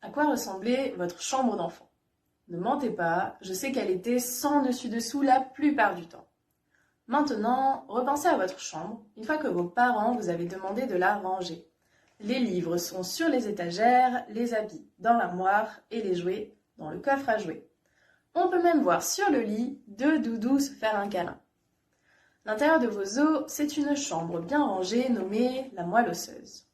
À quoi ressemblait votre chambre d'enfant? Ne mentez pas, je sais qu'elle était sans dessus-dessous la plupart du temps. Maintenant, repensez à votre chambre une fois que vos parents vous avaient demandé de la ranger. Les livres sont sur les étagères, les habits dans l'armoire et les jouets dans le coffre à jouets. On peut même voir sur le lit deux doudous se faire un câlin. L'intérieur de vos os, c'est une chambre bien rangée nommée la moelle osseuse.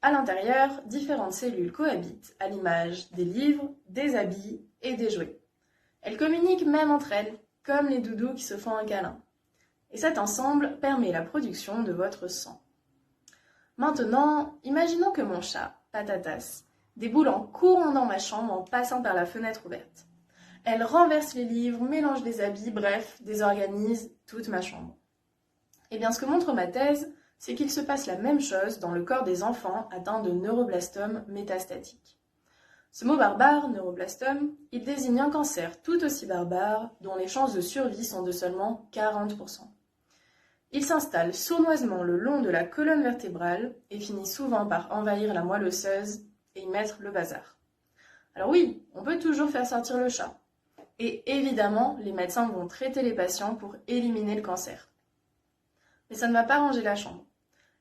À l'intérieur, différentes cellules cohabitent à l'image des livres, des habits et des jouets. Elles communiquent même entre elles, comme les doudous qui se font un câlin. Et cet ensemble permet la production de votre sang. Maintenant, imaginons que mon chat, Patatas, déboule en courant dans ma chambre en passant par la fenêtre ouverte. Elle renverse les livres, mélange les habits, bref, désorganise toute ma chambre. Eh bien, ce que montre ma thèse, c'est qu'il se passe la même chose dans le corps des enfants atteints de neuroblastome métastatique. Ce mot barbare, neuroblastome, il désigne un cancer tout aussi barbare dont les chances de survie sont de seulement 40%. Il s'installe sournoisement le long de la colonne vertébrale et finit souvent par envahir la moelle osseuse et y mettre le bazar. Alors oui, on peut toujours faire sortir le chat. Et évidemment, les médecins vont traiter les patients pour éliminer le cancer. Mais ça ne va pas ranger la chambre.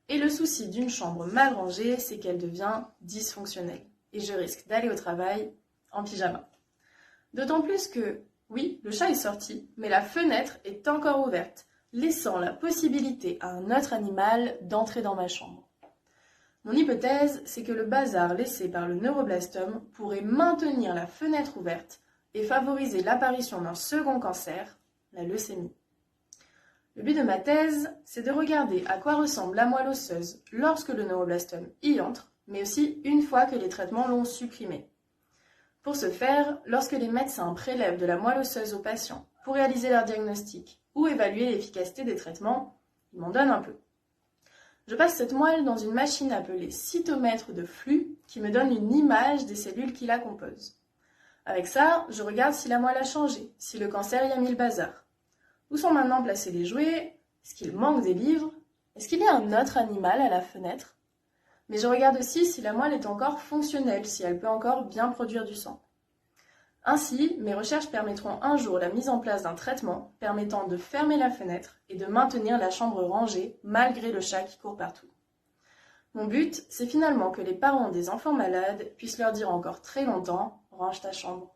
Et le souci d'une chambre mal rangée, c'est qu'elle devient dysfonctionnelle. Et je risque d'aller au travail en pyjama. D'autant plus que, oui, le chat est sorti, mais la fenêtre est encore ouverte, laissant la possibilité à un autre animal d'entrer dans ma chambre. Mon hypothèse, c'est que le bazar laissé par le neuroblastome pourrait maintenir la fenêtre ouverte et favoriser l'apparition d'un second cancer, la leucémie. Le but de ma thèse, c'est de regarder à quoi ressemble la moelle osseuse lorsque le neuroblastome y entre, mais aussi une fois que les traitements l'ont supprimé. Pour ce faire, lorsque les médecins prélèvent de la moelle osseuse aux patients pour réaliser leur diagnostic ou évaluer l'efficacité des traitements, ils m'en donnent un peu. Je passe cette moelle dans une machine appelée cytomètre de flux qui me donne une image des cellules qui la composent. Avec ça, je regarde si la moelle a changé, si le cancer y a mis le bazar. Où sont maintenant placés les jouets? Est-ce qu'il manque des livres? Est-ce qu'il y a un autre animal à la fenêtre? Mais je regarde aussi si la moelle est encore fonctionnelle, si elle peut encore bien produire du sang. Ainsi, mes recherches permettront un jour la mise en place d'un traitement permettant de fermer la fenêtre et de maintenir la chambre rangée malgré le chat qui court partout. Mon but, c'est finalement que les parents des enfants malades puissent leur dire encore très longtemps « range ta chambre ».